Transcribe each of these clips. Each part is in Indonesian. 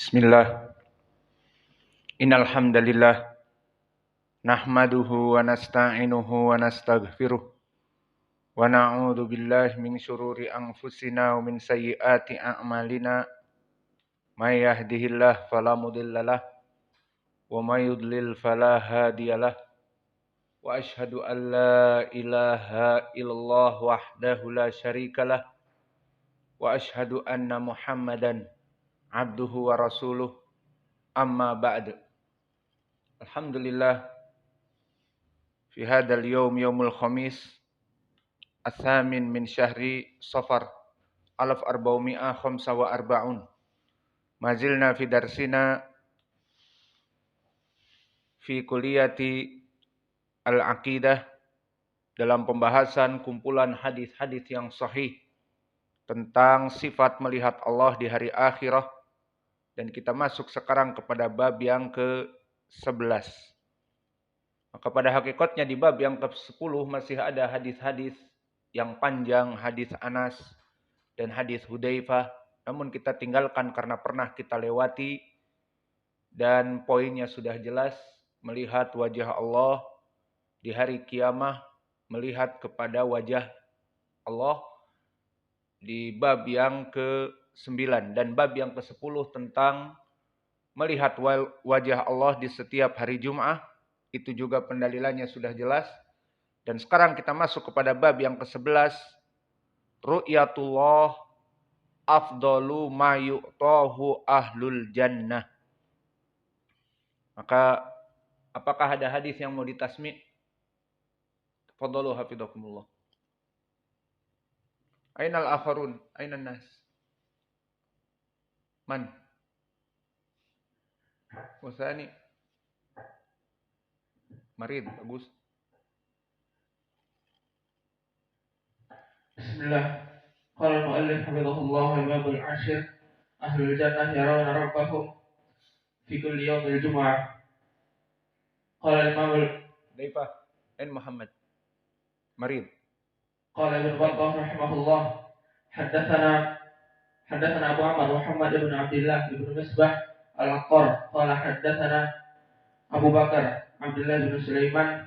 Bismillah. Innal hamdalillah nahmaduhu wa nasta'inuhu wa nastaghfiruh wa na'udzu billahi min syururi anfusina wa min sayyiati a'malina. May yahdihillahu fala mudhillalah wa may yudlil fala hadiyalah. Wa asyhadu an la ilaha illallah wahdahu la syarikalah wa asyhadu anna Muhammadan abduhu wa rasuluh. Amma ba'd. Alhamdulillah, fi hadzal yaumul khamis atsamin min syahri Safar 1445. Mazilna fi darsina fi kulliyati al-aqidah, dalam pembahasan kumpulan hadis-hadis yang sahih tentang sifat melihat Allah di hari akhirah, dan kita masuk sekarang kepada bab yang ke-11. Maka pada hakikatnya di bab yang ke-10 masih ada hadis-hadis yang panjang, hadis Anas dan hadis Hudzaifah, namun kita tinggalkan karena pernah kita lewati dan poinnya sudah jelas. Melihat wajah Allah di hari kiamah, melihat kepada wajah Allah di bab yang ke-9, dan bab yang ke-10 tentang melihat wajah Allah di setiap hari Jum'ah. Itu juga pendalilannya sudah jelas. Dan sekarang kita masuk kepada bab yang ke-11. Ru'yatullah afdalu ma yu'tahu ahlul jannah. Maka apakah ada hadis yang mau ditasmi'? Tafadhalu hafizakumullah. Ainal akharun? Ainan nas? Man? Wasani? Marid, bagus. Bismillah. Qala al-mu'allif hafizahullah al-babul 'ashir ahlul jannah yarawna rabbahum fi kulli yawmil jumu'ah. Qala al-imam Daifah N Muhammad Marid. Qala Ibn Battah rahimahullah haddatsana Abu Amr Muhammad ibn Abdullah ibn Misbah al-Aqar qala haddatsana Abu Bakar Abdullah ibn Sulaiman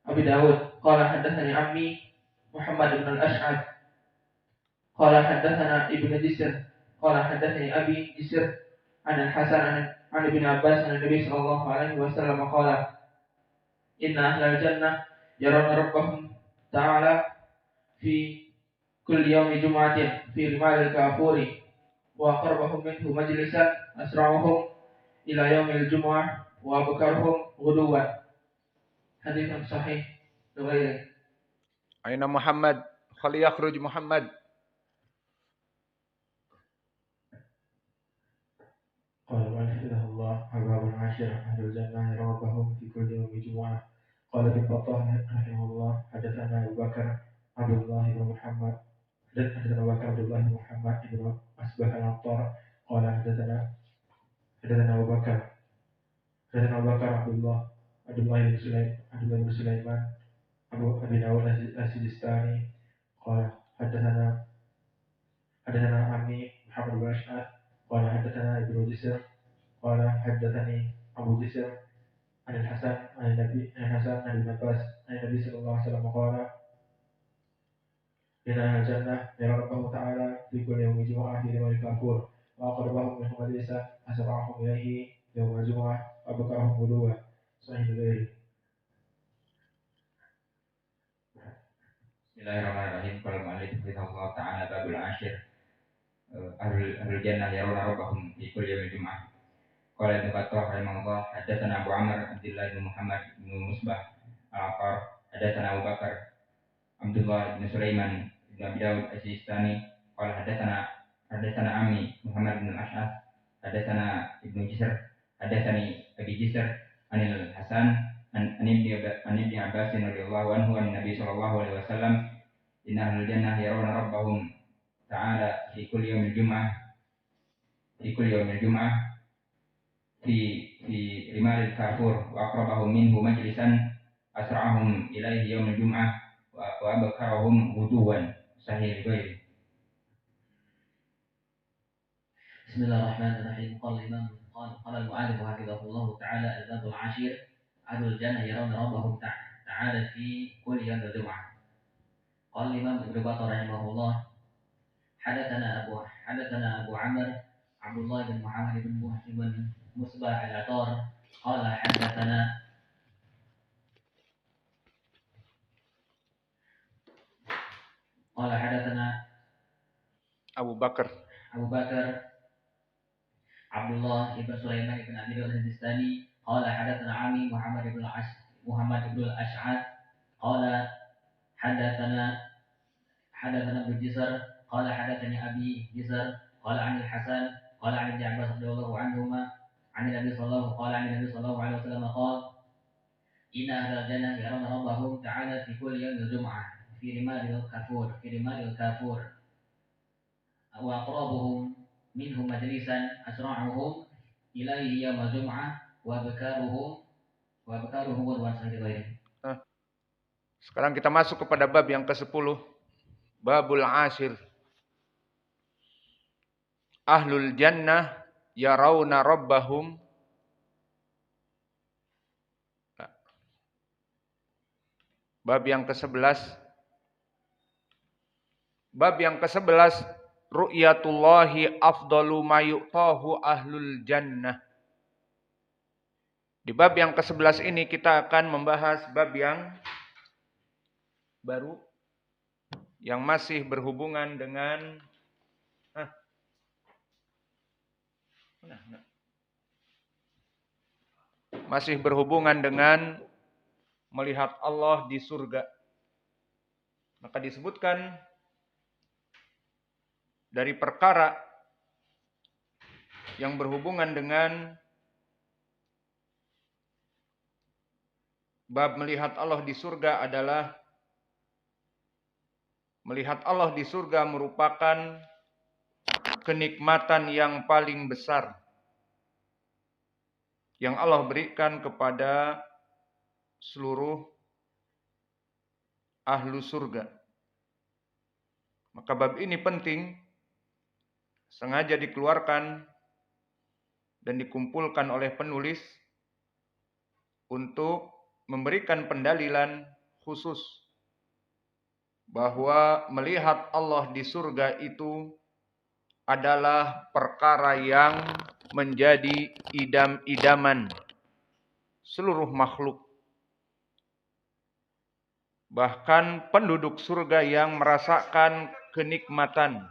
Abi Dawud qala haddatsani ammi Muhammad ibn al-Ash'ad qala haddatsana Ibnu Jisr qala haddatsani Abi Jisr an al-Hasan an Ibn Abbas an Nabi sallallahu alaihi wasallam qala inna ahlal jannah yarawna rabbahum ta'ala fi kulli yawmi jum'atin fi rimalil kafuri wa aqrabahum minhu majlisan asra'uhum ila yawmil jum'ah wa abkaruhum ghuduwan. Hadis yang sahih riwayat. Aina Muhammad? Khali yakhruj Muhammad. Qala al-mu'allif hababul 'ashir ahlul jannah rabbahum fi kulli yawmi jumu'ah. Qala Ibn Battah rahimahullah hadatsana Abu Bakar Abdullah bin Muhammad hadatsana Abu Bakar Abdullah bin Muhammad ibn Asbah al-Attar qala hadatsana Abu Bakar Abdullah bin Sulaiman Abu Abi Dawud as-Sijistani qala hadatsana Ammi Muhammad bin Ash'ad qala hadatsana Ibnu Jisr qala hadatsani Abu Jisr an al-Hasan an Nabi Hasan an Abbas an Nabi sallallahu alaihi wasallam qala inna al-jannah yara Rabbahu ta'ala fi kulli yawmi jumu'ah fi rimal kafur wa aqrabahum min majlisan asra'ahum ilayhi yawm al-jumu'ah wa abqahum ghuduwan. Sahih Bukhari. Bismillahirrahmanirrahim. Qala al-mu'allif rahimahullah ta'ala babul 'ashir ahlul jannah yarawna rabbahum fi kulli yawmil jumu'ah. Qala Ibn Battah rahimahullah haddatsana Abu Amr Abdullah bin Muhammad bin Musbah al-Aqar haddatsana Abu Bakar Abdullah bin Sulaiman bin Abi Dawud as-Sijistani qala haddatsana ammi Muhammad bin al-Ash'ath haddatsana Ibnu Jisr haddatsani Abi Jisr anil Hasan an Ibni Abbas radhiyallahu anhu an Nabi sallallahu alaihi wasallam inna ahlul jannah yarawna rabbahum ta'ala fi kulli yawmil jum'ah fi rimalil kafur wa aqrabahum minhu majlisan asra'ahum ilaihi yawmil jum'ah wa abkarahum ghuduwan. Sahih Bukhari. بسم الله الرحمن الرحيم. قال الإمام قال المؤلف حفظه الله تعالى: الباب العاشر أهل الجنة يرون ربهم تعالى في كل يوم الجمعة. قال الإمام ابن بطة رحمه الله: حدثنا أبو عمرو عبد الله بن محمد بن مصباح العطار قال حدثنا Abu Bakar عبد الله بن سليمان بن أبي الهندستاني قال حدثنا عمي محمد بن الأشعث قال حدثنا ابن جسر قال حدثني أبي جسر قال عن الحسن قال عن ابن عباس رضي الله عنهما عن النبي صلى الله عليه وسلم قال: إن أهل الجنة يرون ربهم تعالى في كل يوم الجمعة في رمال الكافور وأقربهم منهم مجلسا أسرعهم إليه يوم الجمعة وأبكارهم والواسع غيره. Sekarang kita masuk kepada bab yang ke-10. Babul Ashir. Ahlul Jannah yarawna rabbahum. Bab yang ke-11. Bab yang ke-11, ru'yatullahi afdalu ma yu'tahu ahlul jannah. Di bab yang ke-11 ini kita akan membahas bab yang baru yang masih berhubungan dengan melihat Allah di surga. Maka disebutkan dari perkara yang berhubungan dengan bab melihat Allah di surga adalah melihat Allah di surga merupakan kenikmatan yang paling besar yang Allah berikan kepada seluruh ahlu surga. Maka bab ini penting, sengaja dikeluarkan dan dikumpulkan oleh penulis untuk memberikan pendalilan khusus bahwa melihat Allah di surga itu adalah perkara yang menjadi idam-idaman seluruh makhluk. Bahkan penduduk surga yang merasakan kenikmatan.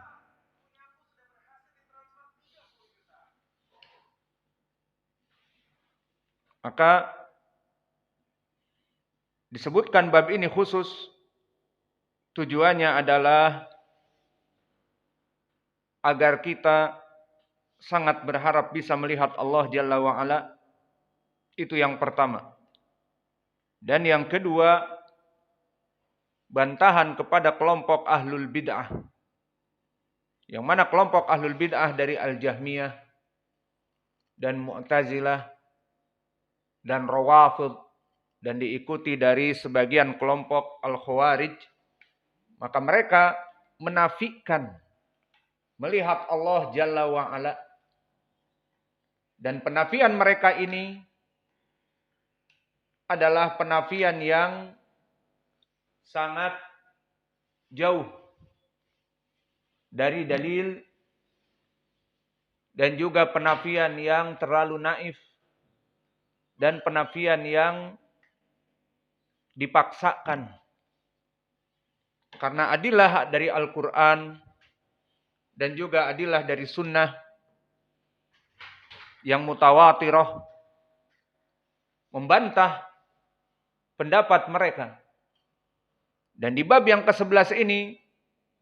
Maka disebutkan bab ini khusus, tujuannya adalah agar kita sangat berharap bisa melihat Allah Jalla wa'ala. Itu yang pertama. Dan yang kedua, bantahan kepada kelompok ahlul bid'ah. Yang mana kelompok ahlul bid'ah dari Al-Jahmiyah dan Mu'tazilah dan Rawafid dan diikuti dari sebagian kelompok Al-Khawarij. Maka mereka menafikan melihat Allah Jalla wa'ala. Dan penafian mereka ini adalah penafian yang sangat jauh dari dalil dan juga penafian yang terlalu naif dan penafian yang dipaksakan. Karena adilah dari Al-Quran dan juga adilah dari sunnah yang mutawatirah membantah pendapat mereka. Dan di bab yang ke-11 ini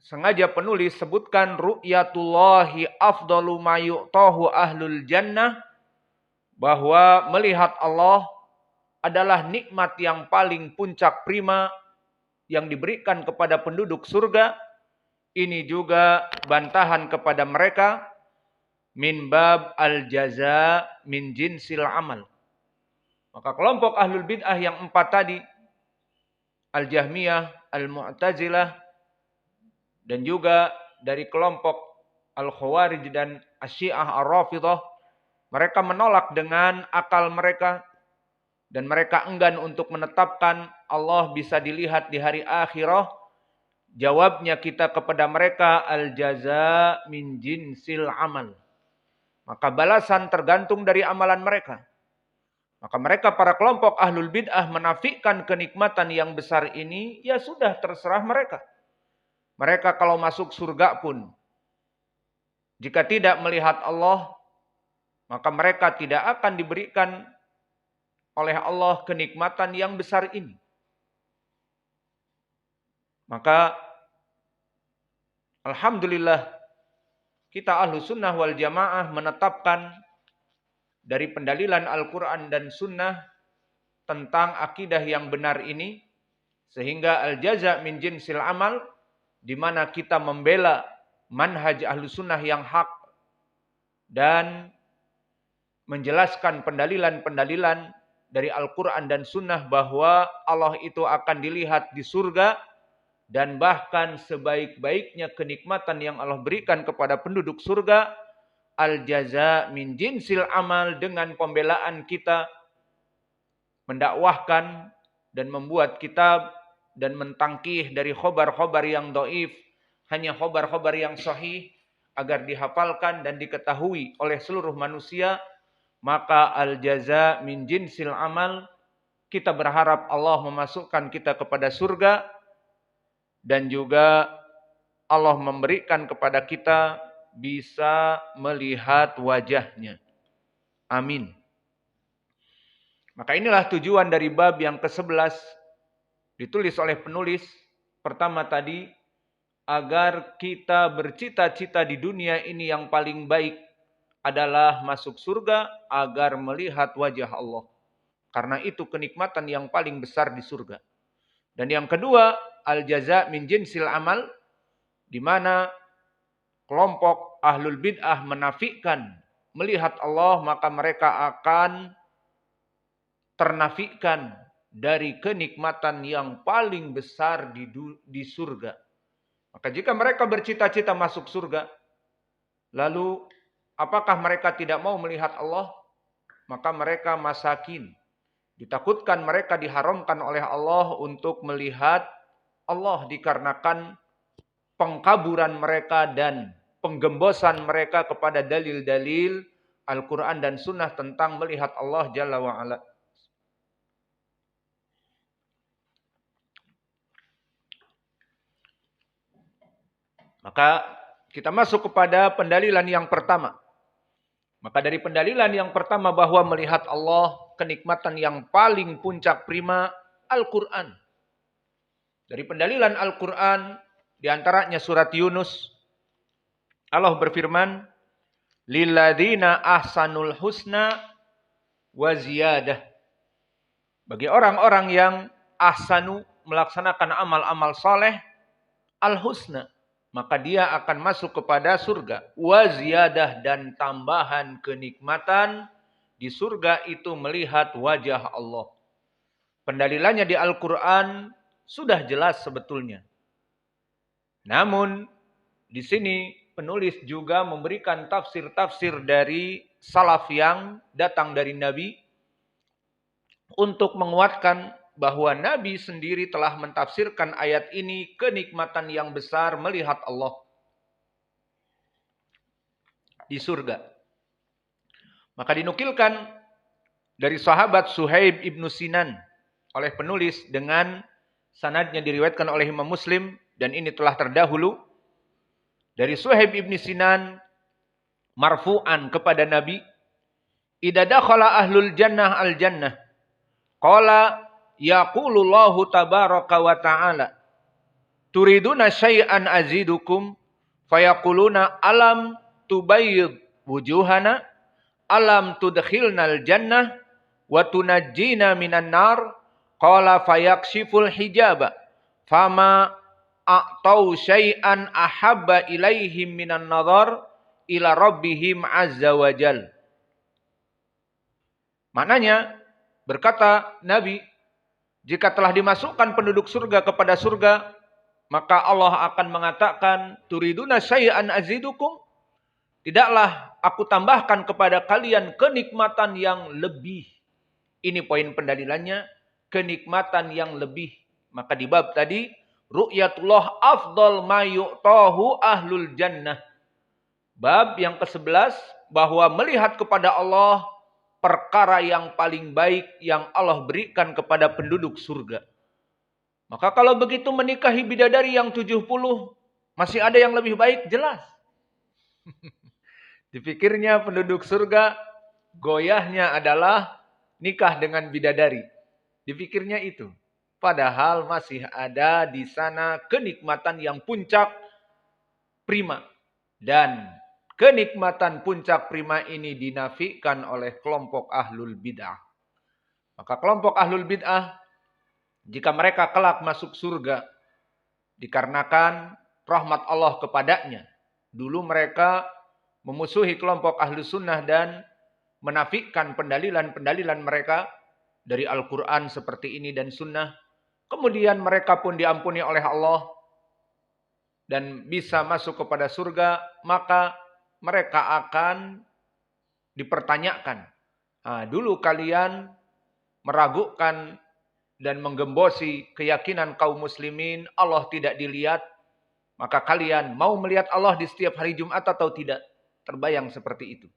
sengaja penulis sebutkan ru'yatullahi afdalu ma yu'tahu ahlul jannah, bahwa melihat Allah adalah nikmat yang paling puncak prima yang diberikan kepada penduduk surga. Ini juga bantahan kepada mereka min bab al-jaza min jinsil amal. Maka kelompok ahlul bid'ah yang 4 tadi, Al-Jahmiyah, Al-Mu'tazilah, dan juga dari kelompok Al-Khawarij dan Asyiah Ar-Rafidhah, mereka menolak dengan akal mereka dan mereka enggan untuk menetapkan Allah bisa dilihat di hari akhirah. Jawabnya kita kepada mereka, al-jaza min jinsil amal. Maka balasan tergantung dari amalan mereka. Maka mereka para kelompok ahlul bid'ah menafikan kenikmatan yang besar ini, ya sudah terserah mereka. Mereka kalau masuk surga pun, jika tidak melihat Allah, maka mereka tidak akan diberikan oleh Allah kenikmatan yang besar ini. Maka alhamdulillah kita ahlu sunnah wal jamaah menetapkan dari pendalilan Al-Quran dan sunnah tentang akidah yang benar ini, sehingga al-jaza min jinsil amal, di mana kita membela manhaj ahlu sunnah yang hak dan menjelaskan pendalilan-pendalilan dari Al-Quran dan sunnah bahwa Allah itu akan dilihat di surga, dan bahkan sebaik-baiknya kenikmatan yang Allah berikan kepada penduduk surga, al-jaza min jinsil amal, dengan pembelaan kita mendakwahkan dan membuat kitab dan mentangkih dari khobar-khobar yang dhaif, hanya khobar-khobar yang sahih agar dihafalkan dan diketahui oleh seluruh manusia. Maka al-jaza min jinsil amal, kita berharap Allah memasukkan kita kepada surga dan juga Allah memberikan kepada kita bisa melihat wajahnya. Amin. Maka inilah tujuan dari bab yang ke-11 ditulis oleh penulis. Pertama tadi, agar kita bercita-cita di dunia ini yang paling baik adalah masuk surga agar melihat wajah Allah. Karena itu kenikmatan yang paling besar di surga. Dan yang kedua, al-jaza min jinsil amal, di mana kelompok ahlul bid'ah menafikan melihat Allah, maka mereka akan ternafikan dari kenikmatan yang paling besar di surga. Maka jika mereka bercita-cita masuk surga, lalu apakah mereka tidak mau melihat Allah? Maka mereka masakin. Ditakutkan mereka diharamkan oleh Allah untuk melihat Allah dikarenakan pengkaburan mereka dan penggembosan mereka kepada dalil-dalil Al-Quran dan Sunnah tentang melihat Allah Jalla wa'ala. Maka kita masuk kepada pendalilan yang pertama. Maka dari pendalilan yang pertama bahwa melihat Allah kenikmatan yang paling puncak prima, Al-Quran. Dari pendalilan Al-Quran, diantaranya surat Yunus, Allah berfirman, lilladzina ahsanul husna wa ziyadah. Bagi orang-orang yang ahsanu, melaksanakan amal-amal soleh, al-husna, maka dia akan masuk kepada surga. Wa ziyadah, dan tambahan kenikmatan di surga itu melihat wajah Allah. Pendalilannya di Al-Quran sudah jelas sebetulnya. Namun di sini penulis juga memberikan tafsir-tafsir dari salaf yang datang dari Nabi untuk menguatkan bahwa Nabi sendiri telah mentafsirkan ayat ini kenikmatan yang besar melihat Allah di surga. Maka dinukilkan dari sahabat Suhaib ibnu Sinan oleh penulis dengan sanadnya diriwayatkan oleh Imam Muslim, dan ini telah terdahulu dari Suhaib ibnu Sinan marfu'an kepada Nabi, idza dakhala ahlul jannah al jannah qala yaqulullahu tabaraka wa ta'ala turiduna syai'an azidukum fayaquluna alam tubayyid wujuhana alam tudkhilnal jannah wa tunajjina minan nar qala fayakshiful hijaba fama a'tau syai'an ahabba ilaihim minan nadhar ila rabbihim azza wajal. Maknanya, berkata Nabi, jika telah dimasukkan penduduk surga kepada surga, maka Allah akan mengatakan turiduna syai'an azidukum, Tidaklah aku tambahkan kepada kalian kenikmatan yang lebih. Ini poin pendalilannya, kenikmatan yang lebih. Maka di bab tadi, ru'yatullah afdal ma yu'tahu ahlul jannah. Bab yang ke-11, bahwa melihat kepada Allah perkara yang paling baik yang Allah berikan kepada penduduk surga. Maka kalau begitu menikahi bidadari yang 70, masih ada yang lebih baik? Jelas. Dipikirnya penduduk surga, goyahnya adalah nikah dengan bidadari. Dipikirnya itu. Padahal masih ada di sana kenikmatan yang puncak prima. Dan kenikmatan puncak prima ini dinafikan oleh kelompok ahlul bid'ah. Maka kelompok ahlul bid'ah, jika mereka kelak masuk surga, dikarenakan rahmat Allah kepadanya. Dulu mereka memusuhi kelompok ahlu sunnah dan menafikan pendalilan-pendalilan mereka dari Al-Quran seperti ini dan sunnah. Kemudian mereka pun diampuni oleh Allah dan bisa masuk kepada surga, maka mereka akan dipertanyakan. Dulu kalian meragukan dan menggembosi keyakinan kaum muslimin Allah tidak dilihat, maka kalian mau melihat Allah di setiap hari Jumat atau tidak? Terbayang seperti itu.